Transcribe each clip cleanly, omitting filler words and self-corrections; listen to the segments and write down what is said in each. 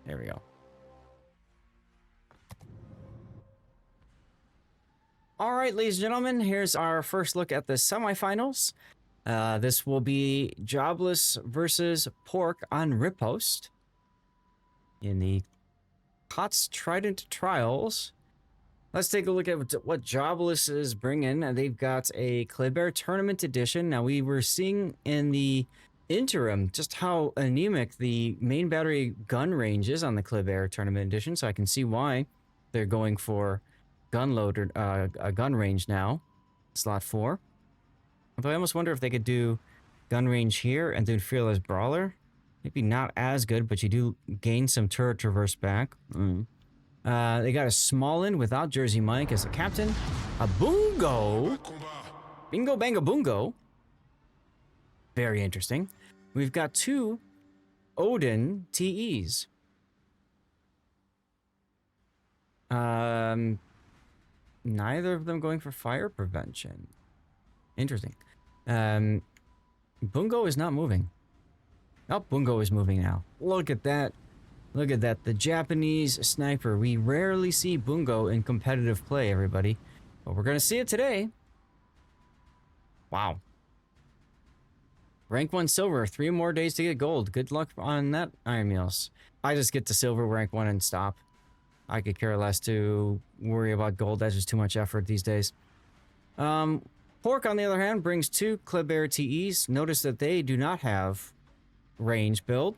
There we go. All right, ladies and gentlemen, here's our first look at the semifinals. This will be JOBLS versus Pork on Riposte in the KOTS Trident Trials. Let's take a look at what JOBLS is bringing. They've got a Kleber Tournament Edition. Now, we were seeing in the interim just how anemic the main battery gun range is on the Kleber Tournament Edition, so I can see why they're going for gun loader, a gun range now, slot 4. Although I almost wonder if they could do gun range here and do Fearless Brawler. Maybe not as good, but you do gain some turret traverse back. They got a Smallin without Jersey Mike as a captain. A Bungo. Bingo Bango Bungo. Very interesting. We've got 2 Odin TEs. Neither of them going for fire prevention. Interesting. Bungo is not moving. Oh, Bungo is moving now. Look at that. Look at that. The Japanese sniper. We rarely see Bungo in competitive play, everybody. But we're going to see it today. Wow. Rank 1 silver. 3 more days to get gold. Good luck on that, Iron Meals. I just get to silver rank 1 and stop. I could care less to worry about gold. That's just too much effort these days. Pork, on the other hand, brings 2 Kleber TEs. Notice that they do not have range build.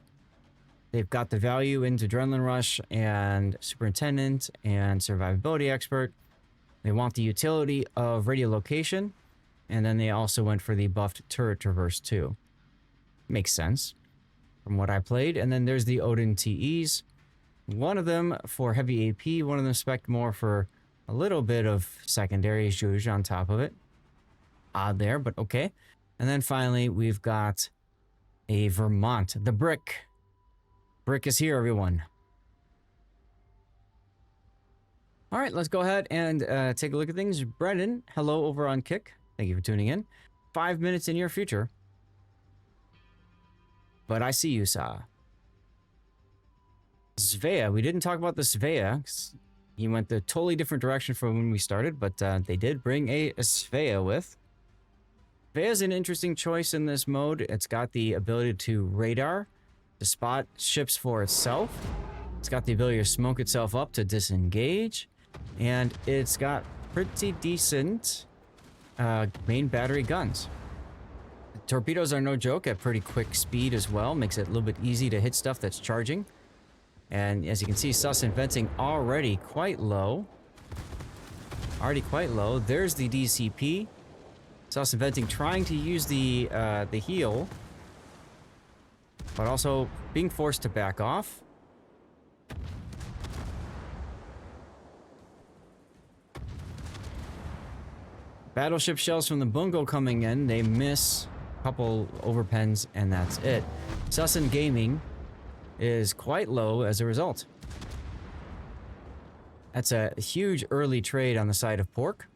They've got the value into Adrenaline Rush and Superintendent and Survivability Expert. They want the utility of Radiolocation. And then they also went for the buffed Turret Traverse too. Makes sense from what I played. And then there's the Odin TEs. One of them for heavy AP, one of them spec more for a little bit of secondary Juge on top of it. Odd there, but okay. And then finally, we've got a Vermont, the Brick. Brick is here, everyone. All right, let's go ahead and take a look at things. Brendan, hello over on Kick. Thank you for tuning in. 5 minutes in your future. But I see you, Sa. Svea, we didn't talk about the Svea. He went a totally different direction from when we started, but they did bring a Svea with. Svea is an interesting choice in this mode. It's got the ability to radar, to spot ships for itself. It's got the ability to smoke itself up to disengage. And it's got pretty decent main battery guns. Torpedoes are no joke at pretty quick speed as well. Makes it a little bit easy to hit stuff that's charging. And as you can see, sus and venting already quite low. There's the DCP. Sus and venting trying to use the heal, but also being forced to back off. Battleship shells from the Bungo coming in. They miss a couple overpens, and that's it. Sus and Gaming is quite low as a result. That's a huge early trade on the side of Pork.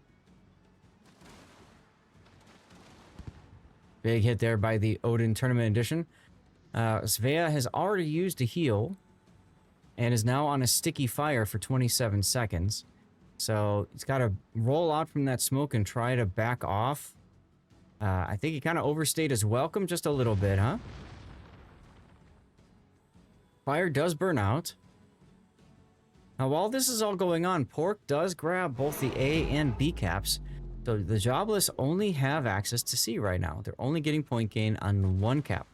Big hit there by the Odin Tournament Edition. Svea has already used a heal and is now on a sticky fire for 27 seconds. So he's got to roll out from that smoke and try to back off. I think he kind of overstayed his welcome just a little bit, huh? Fire does burn out. Now, while this is all going on, Pork does grab both the A and B caps. So the JOBLS only have access to C right now. They're only getting point gain on 1 cap.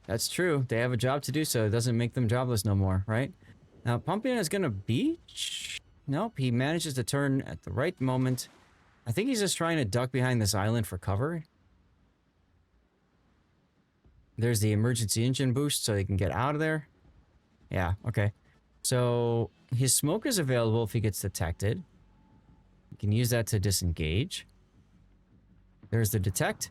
That's true. They have a job to do, so it doesn't make them JOBLS no more, right? Now, Pumpian is going to beach. Nope, he manages to turn at the right moment. I think he's just trying to duck behind this island for cover. There's the emergency engine boost so he can get out of there. Yeah, okay. So his smoke is available if he gets detected. You can use that to disengage. There's the detect.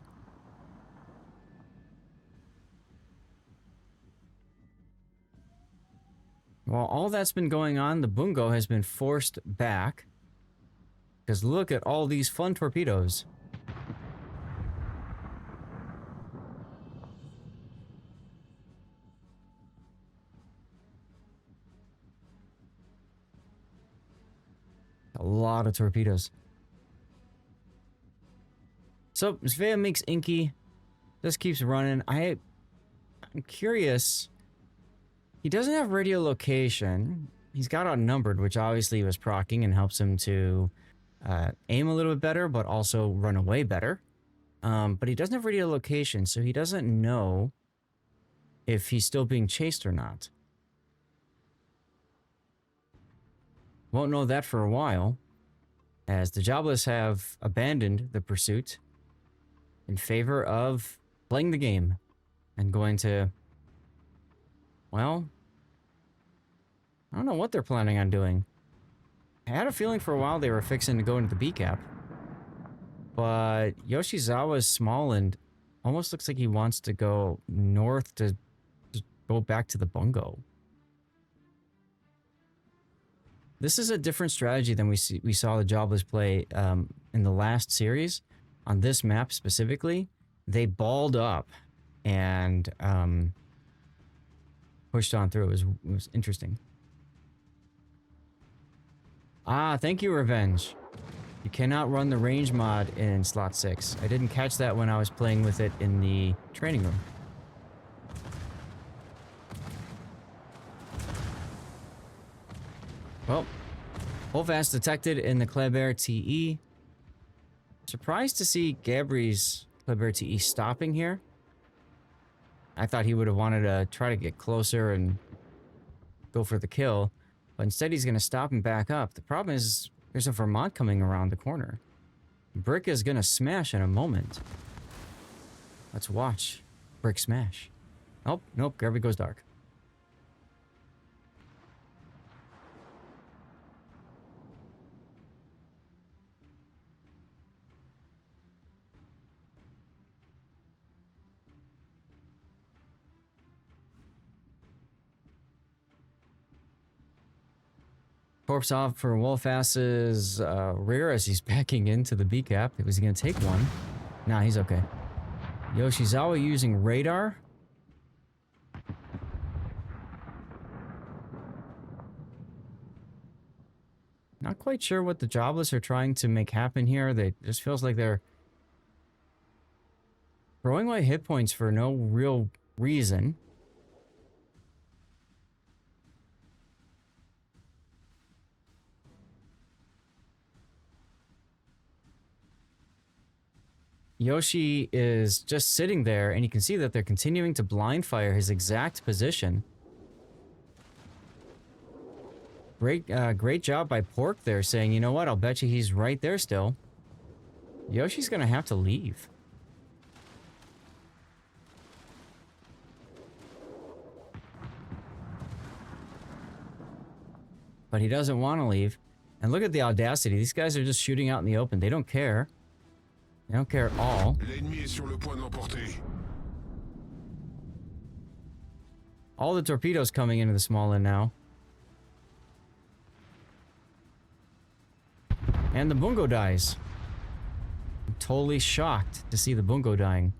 While all that's been going on, the Bungo has been forced back. Because look at all these fun torpedoes. A lot of torpedoes. So, Svea makes Inky. This keeps running. I'm curious. He doesn't have radio location. He's got outnumbered, which obviously was proccing and helps him to aim a little bit better, but also run away better. But he doesn't have radio location, so he doesn't know if he's still being chased or not. Won't know that for a while, as the JOBLS have abandoned the pursuit in favor of playing the game and going to, well, I don't know what they're planning on doing. I had a feeling for a while they were fixing to go into the B cap. But Yoshizawa's small and almost looks like he wants to go north to go back to the bungo. This is a different strategy than we saw the JOBLS play in the last series. On this map specifically, they balled up and pushed on through. It was interesting. Ah, thank you, Revenge. You cannot run the range mod in slot 6. I didn't catch that when I was playing with it in the training room. Well, Holdfast detected in the Kleber TE. Surprised to see Gabri's Kleber TE stopping here. I thought he would have wanted to try to get closer and go for the kill. But instead he's going to stop and back up. The problem is there's a Vermont coming around the corner. Brick is going to smash in a moment. Let's watch Brick smash. Oh, nope, Gravity goes dark. Corpse off for Wolfast's rear as he's backing into the B cap. Was he going to take one? Nah, he's okay. Yoshizawa using radar. Not quite sure what the JOBLS are trying to make happen here. It just feels like they're throwing away hit points for no real reason. Yoshi is just sitting there, and you can see that they're continuing to blind fire his exact position. Great job by Pork there, saying, you know what, I'll bet you he's right there still. Yoshi's gonna have to leave. But he doesn't want to leave. And look at the audacity. These guys are just shooting out in the open. They don't care. They don't care at all. All the torpedoes coming into the small end now. And the bungo dies. I'm totally shocked to see the bungo dying.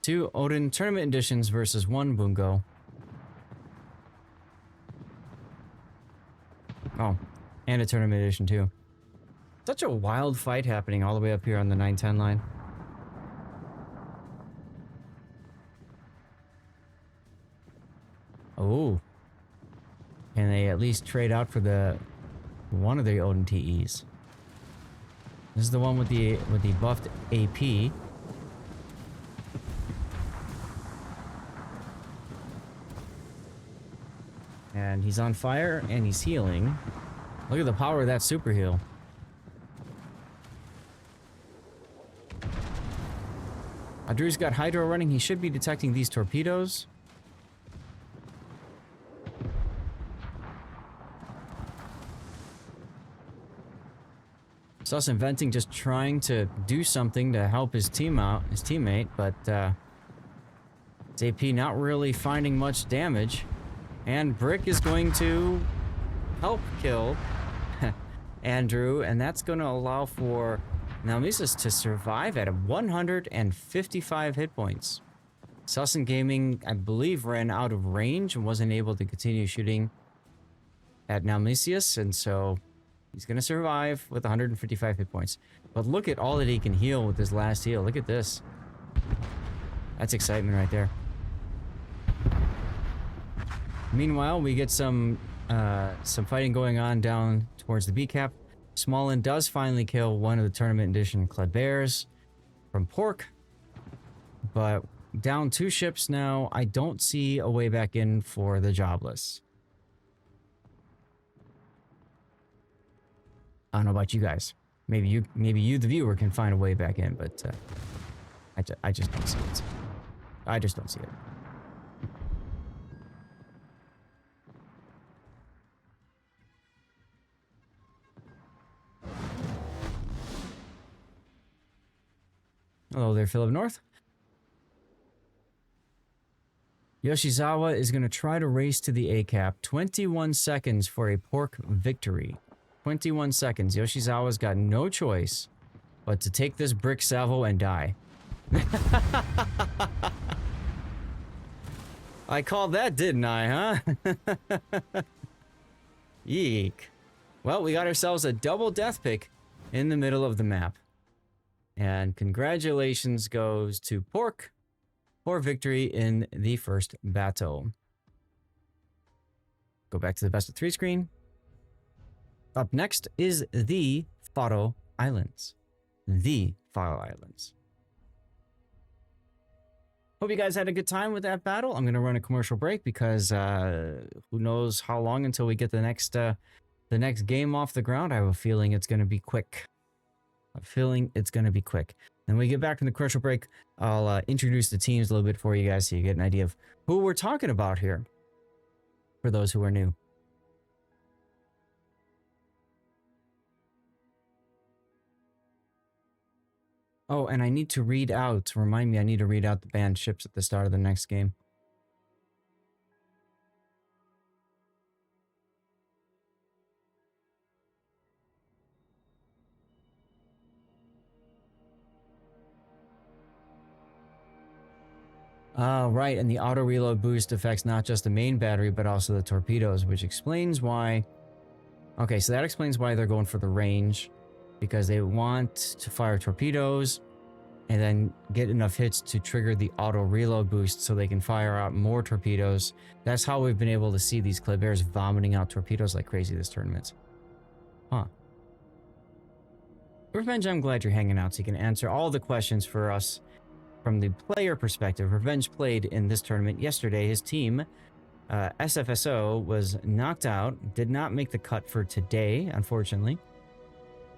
2 Odin tournament editions versus 1 bungo. Oh, and a tournament edition too. Such a wild fight happening all the way up here on the 910 line. Oh. Can they at least trade out for one of the Odin TEs? This is the one with the buffed AP. And he's on fire and he's healing. Look at the power of that super heal. Drew's got Hydro running. He should be detecting these torpedoes. Sus Inventing just trying to do something to help his teammate, but it's AP not really finding much damage. And Brick is going to help kill Andrew, and that's going to allow for Nalmesis to survive at 155 hit points. Sussen Gaming, I believe, ran out of range and wasn't able to continue shooting at Nalmesius, and so he's going to survive with 155 hit points. But look at all that he can heal with his last heal. Look at this. That's excitement right there. Meanwhile, we get some fighting going on down towards the B cap. Smolin does finally kill one of the tournament edition Klebears from Pork, but down 2 ships now. I don't see a way back in for the JOBLS. I don't know about you guys. Maybe you, the viewer, can find a way back in, but I just don't see it. I just don't see it. Hello there, Philip North. Yoshizawa is going to try to race to the A cap. 21 seconds for a Pork victory. 21 seconds. Yoshizawa's got no choice but to take this brick salvo and die. I called that, didn't I, huh? Yeek. Well, we got ourselves a double death pick in the middle of the map. And congratulations goes to Pork for victory in the first battle. Go back to the best of 3 screen. Up next is the Faro Islands. The Faro Islands. Hope you guys had a good time with that battle. I'm going to run a commercial break because who knows how long until we get the next game off the ground. I have a feeling it's going to be quick. Then we get back from the commercial break. I'll introduce the teams a little bit for you guys so you get an idea of who we're talking about here for those who are new. Oh, and I need to read out, remind me, I need to read out the banned ships at the start of the next game. Right, and the auto reload boost affects not just the main battery, but also the torpedoes, which explains why... Okay, so that explains why they're going for the range, because they want to fire torpedoes and then get enough hits to trigger the auto reload boost so they can fire out more torpedoes. That's how we've been able to see these Klebears vomiting out torpedoes like crazy this tournament. Huh. Revenge, I'm glad you're hanging out so you can answer all the questions for us from the player perspective. Revenge played in this tournament yesterday. His team, SFSO, was knocked out, did not make the cut for today, unfortunately.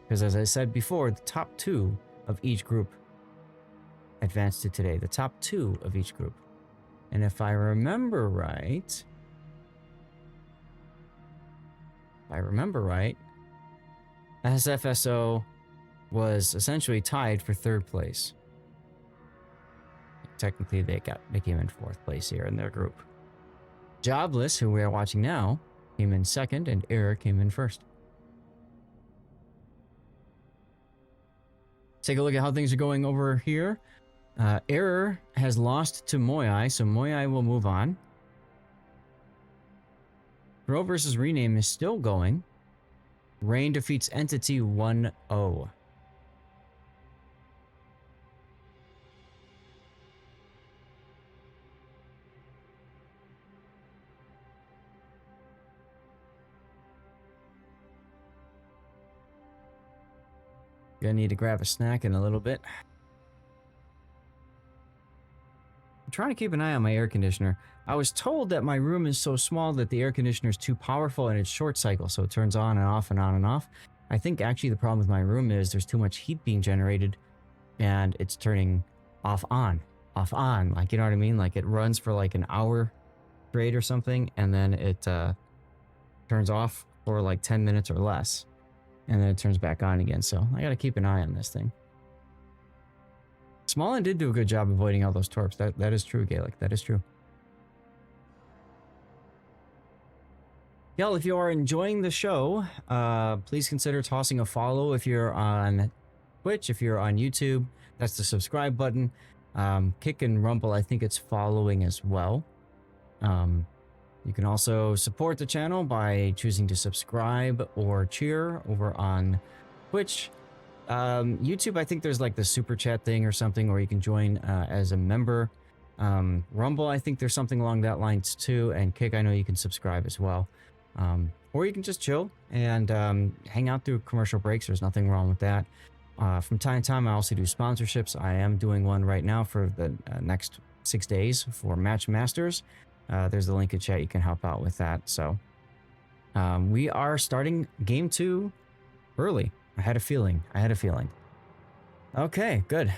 Because as I said before, the top 2 of each group advanced to today. The top 2 of each group. And if I remember right, SFSO was essentially tied for 3rd place. Technically, they came in 4th place here in their group. JOBLS, who we are watching now, came in 2nd, and Error came in 1st. Take a look at how things are going over here. Error has lost to Moyai, so Moyai will move on. Grow versus Rename is still going. Rain defeats Entity 1-0. Gonna need to grab a snack in a little bit. I'm trying to keep an eye on my air conditioner. I was told that my room is so small that the air conditioner is too powerful and it's short cycle, so it turns on and off and on and off. I think actually the problem with my room is there's too much heat being generated and it's turning off on. Like, you know what I mean? Like, it runs for like an hour straight or something, and then it turns off for like 10 minutes or less. And then it turns back on again, so I gotta keep an eye on this thing. Smolin did do a good job avoiding all those torps. That is true, Gaelic. That is true. Y'all, if you are enjoying the show, please consider tossing a follow if you're on Twitch, if you're on YouTube. That's the subscribe button. Kick and Rumble, I think it's following as well. You can also support the channel by choosing to subscribe or cheer over on Twitch. YouTube, I think there's like the super chat thing or something, or you can join as a member. Rumble, I think there's something along that lines too. And Kick, I know you can subscribe as well. Or you can just chill and hang out through commercial breaks. There's nothing wrong with that. From time to time, I also do sponsorships. I am doing one right now for the next 6 days for Match Masters. There's the link in chat. You can help out with that. So we are starting game 2 early. I had a feeling. Okay, good.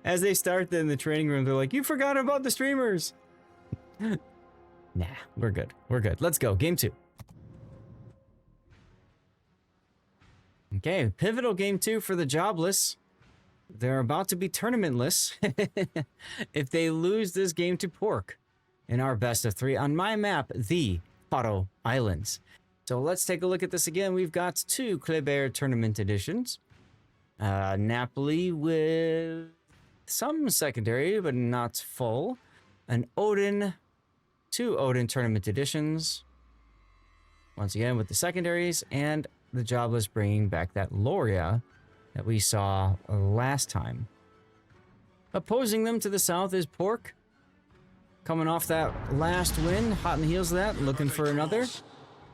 As they start in the training room, they're like, "You forgot about the streamers." Nah, we're good. We're good. Let's go. Game 2. Okay, pivotal game 2 for the jobless. They're about to be tournamentless if they lose this game to Pork in our best of 3 on my map, the Faro Islands. So let's take a look at this again. We've got 2 Kleber tournament editions. Napoli with some secondary, but not full. An Odin, 2 Odin tournament editions. Once again with the secondaries, and the jobless bringing back that Loria that we saw last time. Opposing them to the south is Pork. Coming off that last win, hot in the heels of that, looking for another.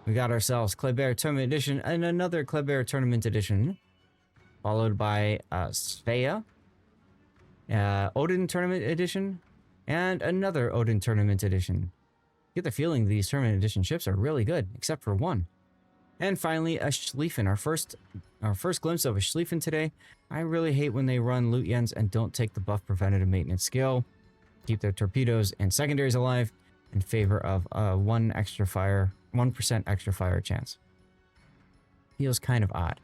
We got ourselves Kleber Tournament Edition and another Kleber Tournament Edition. Followed by Svea, Odin Tournament Edition, and another Odin Tournament Edition. Get the feeling these Tournament Edition ships are really good, except for one. And finally, a Schlieffen, our first glimpse of a Schlieffen today. I really hate when they run Lutyens and don't take the buff preventative maintenance skill. Keep their torpedoes and secondaries alive in favor of 1% extra fire chance. Feels kind of odd.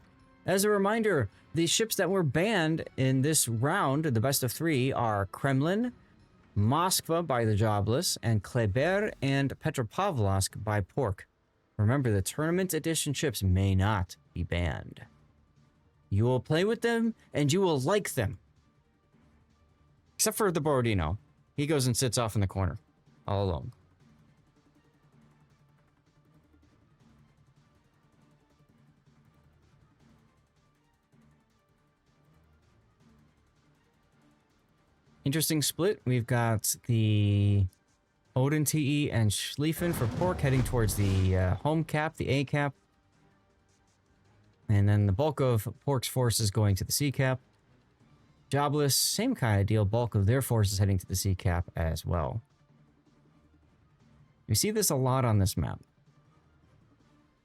As a reminder, the ships that were banned in this round, the best of 3, are Kremlin, Moskva by the Jobless, and Kleber and Petropavlovsk by Pork. Remember, the tournament edition ships may not be banned. You will play with them, and you will like them. Except for the Borodino. He goes and sits off in the corner, all alone. Interesting split. We've got the Odin TE and Schlieffen for Pork heading towards the home cap, the A cap. And then the bulk of Pork's forces going to the C cap. Jobless, same kind of deal. Bulk of their forces heading to the C cap as well. We see this a lot on this map.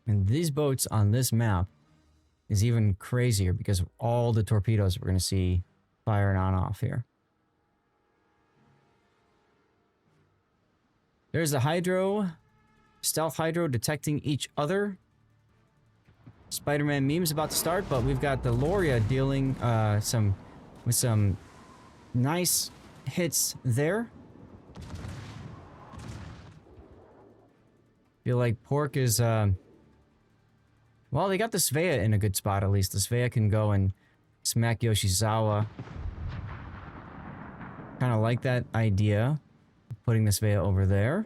And these boats on this map is even crazier because of all the torpedoes we're going to see firing on off here. There's the Hydro, Stealth Hydro detecting each other. Spider-Man meme's about to start, but we've got the Loria dealing with some nice hits there. Feel like Pork is, well, they got the Svea in a good spot at least. The Svea can go and smack Yoshizawa. Kind of like that idea. Putting the Svea over there.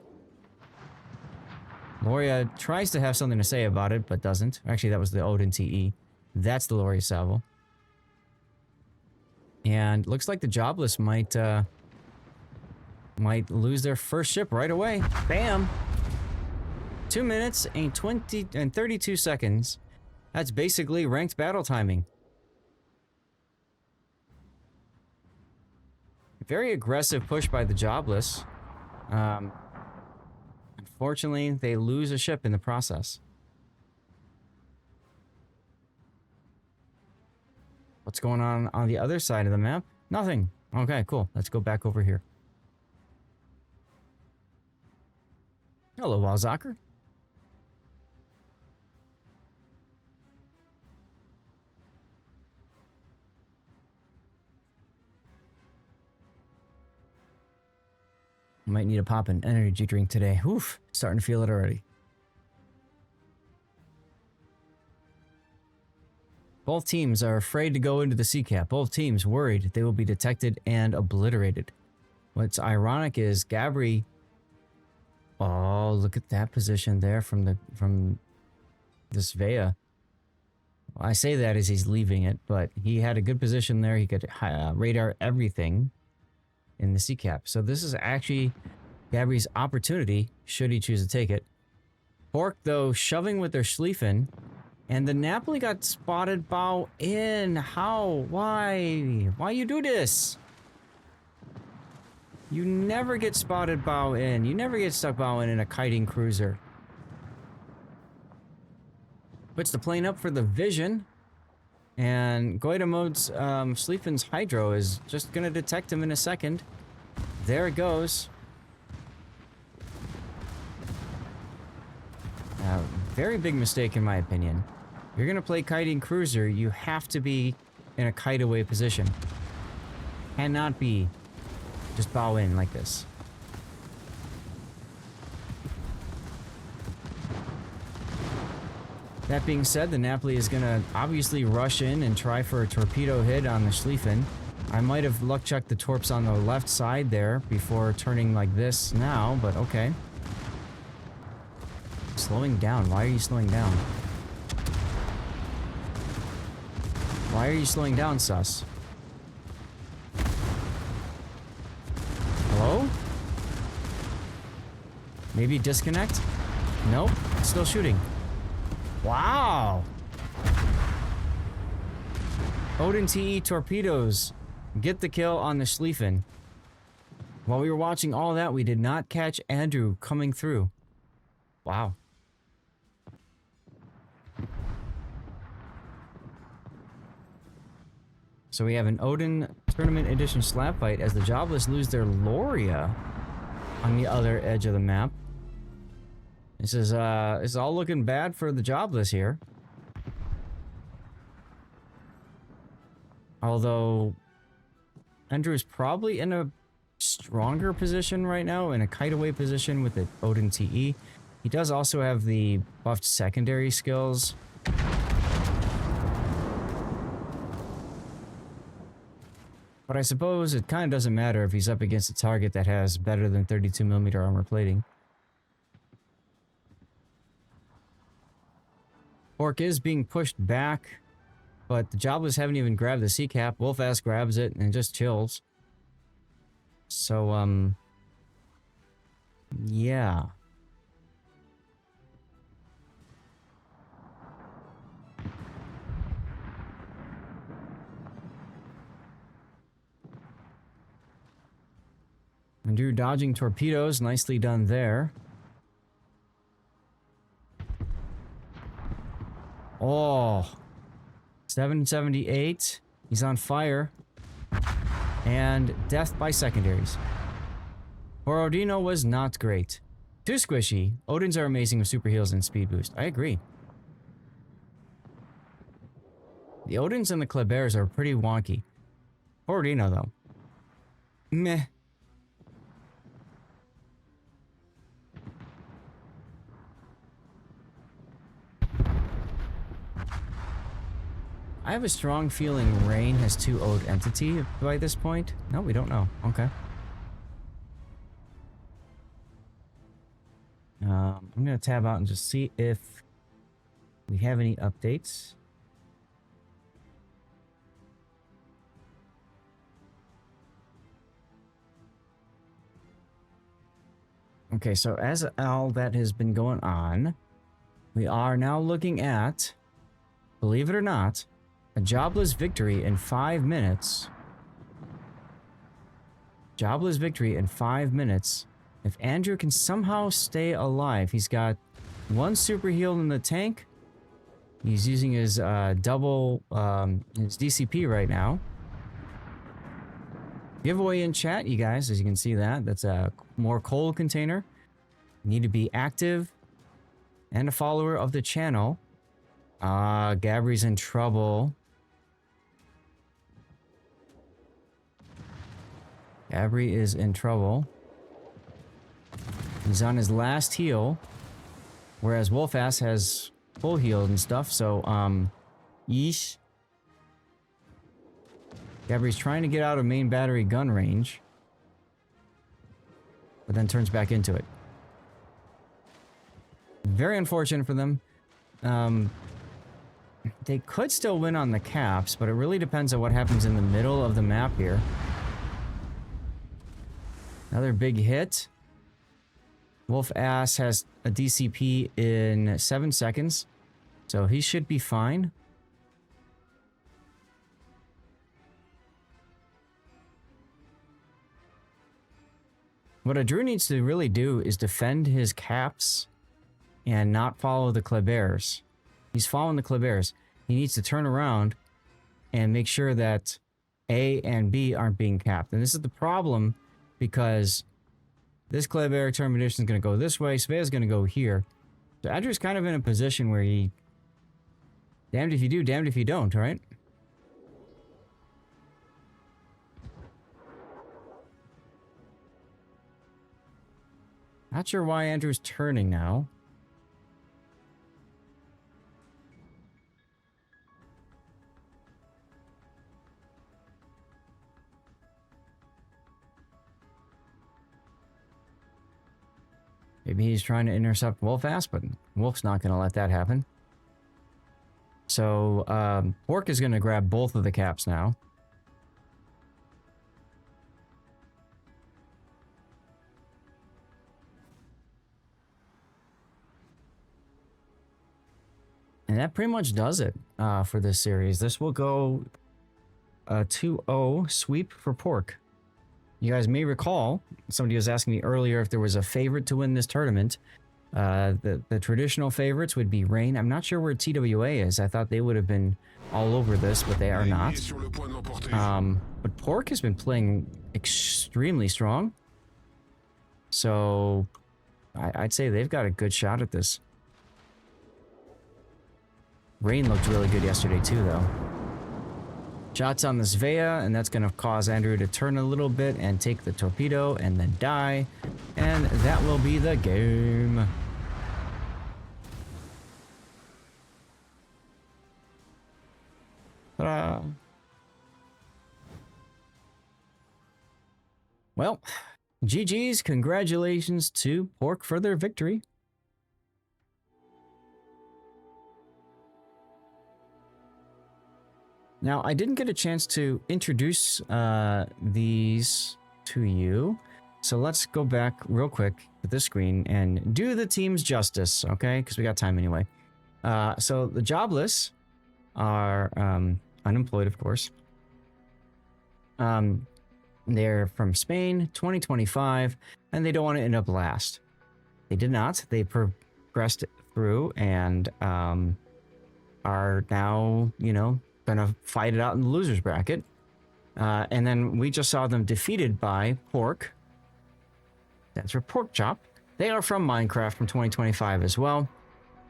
Loria tries to have something to say about it, but doesn't. Actually, that was the Odin TE. That's the Loria Salvo. And looks like the Jobless might lose their first ship right away. Bam! 2 minutes and 32 seconds. That's basically ranked battle timing. Very aggressive push by the Jobless. Unfortunately, they lose a ship in the process. What's going on the other side of the map? Nothing. Okay, cool. Let's go back over here. Hello, Walzacher. Might need to pop an energy drink today. Oof, starting to feel it already. Both teams are afraid to go into the CCAP. Both teams worried they will be detected and obliterated. What's ironic is Gabri. Oh, look at that position there from this Vea. I say that as he's leaving it, but he had a good position there. He could radar everything in the CCAP. So this is actually Gabri's opportunity, should he choose to take it. Pork, though, shoving with their Schlieffen. And the Napoli got spotted bow in. How? Why? Why you do this? You never get spotted bow in. You never get stuck bow in a kiting cruiser. Puts the plane up for the vision. And Goidamode's Schlieffen's Hydro is just going to detect him in a second. There it goes. Very big mistake in my opinion. If you're going to play kiting cruiser, you have to be in a kite away position. Cannot be just bow in like this. That being said, the Napoli is going to obviously rush in and try for a torpedo hit on the Schlieffen. I might have luck checked the torps on the left side there before turning like this now, but okay. Slowing down. Why are you slowing down? Why are you slowing down, sus? Hello? Maybe disconnect? Nope. Still shooting. Wow. Odin TE torpedoes get the kill on the Schlieffen. While we were watching all that, we did not catch Andrew coming through. Wow. So we have an Odin Tournament Edition slap fight as the JOBLS lose their Loria on the other edge of the map. This is it's all looking bad for the JOBLS here. Although Andrew is probably in a stronger position right now, in a kite away position with the Odin TE. He does also have the buffed secondary skills. But I suppose it kind of doesn't matter if he's up against a target that has better than 32mm armor plating. Pork is being pushed back, but the JOBLS haven't even grabbed the CCAP. Wolf-Ass grabs it and just chills. So, yeah. Andrew dodging torpedoes, nicely done there. Oh, 778. He's on fire. And death by secondaries. Borodino was not great. Too squishy. Odins are amazing with super heals and speed boost. I agree. The Odins and the Klebers are pretty wonky. Borodino, though. Meh. I have a strong feeling Rain has 2 Ode entity by this point. No, we don't know. Okay. I'm going to tab out and just see if we have any updates. Okay, so as all that has been going on, we are now looking at, believe it or not, a JOBLS victory in 5 minutes. JOBLS victory in 5 minutes. If Andrew can somehow stay alive, he's got 1 super heal in the tank. He's using his double his DCP right now. Giveaway in chat, you guys, as you can see that. That's a more coal container. You need to be active and a follower of the channel. Gabri's in trouble. Gabri is in trouble. He's on his last heal, whereas Wolfass has full heal and stuff, so, yeesh. Gabri's trying to get out of main battery gun range, but then turns back into it. Very unfortunate for them. They could still win on the caps, but it really depends on what happens in the middle of the map here. Another big hit. Wolfass has a DCP in 7 seconds, so he should be fine. What a Drew needs to really do is defend his caps and not follow the Klebears. He's following the Klebears. He needs to turn around and make sure that A and B aren't being capped. And this is the problem because this Klebear termination is going to go this way. Svea is going to go here. So Andrew's kind of in a position where he... damned if you do, damned if you don't, right? Not sure why Andrew's turning now. Maybe he's trying to intercept Wolfass, but Wolf's not going to let that happen. So, Pork is going to grab both of the caps now. And that pretty much does it for this series. This will go a 2-0 sweep for Pork. You guys may recall, somebody was asking me earlier if there was a favorite to win this tournament. The traditional favorites would be Rain. I'm not sure where TWA is. I thought they would have been all over this, but they are not. But Pork has been playing extremely strong. So I'd say they've got a good shot at this. Rain looked really good yesterday too, though. Shots on the Svea, and that's going to cause Andrew to turn a little bit and take the torpedo and then die. And that will be the game. Ta-da. Well, GG's, congratulations to Pork for their victory. Now, I didn't get a chance to introduce these to you, so let's go back real quick to this screen and do the teams justice, okay? Because we got time anyway. So the JOBLS are unemployed, of course. They're from Spain, 2025, and they don't want to end up last. They did not. They progressed through and are now, you know, gonna fight it out in the losers bracket. And then we just saw them defeated by Pork. That's for Pork Chop. They are from Minecraft from 2025 as well.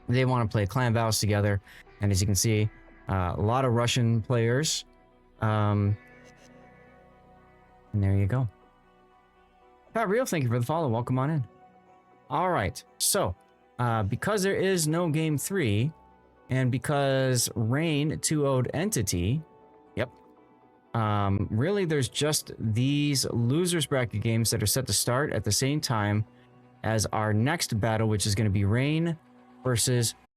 They want to play clan battles together. And as you can see, a lot of Russian players. And there you go. Pat Real, thank you for the follow. Welcome on in. All right. So, because there is no game 3, and because Rain 2-0'd Entity, yep. Really, there's just these losers bracket games that are set to start at the same time as our next battle, which is going to be Rain versus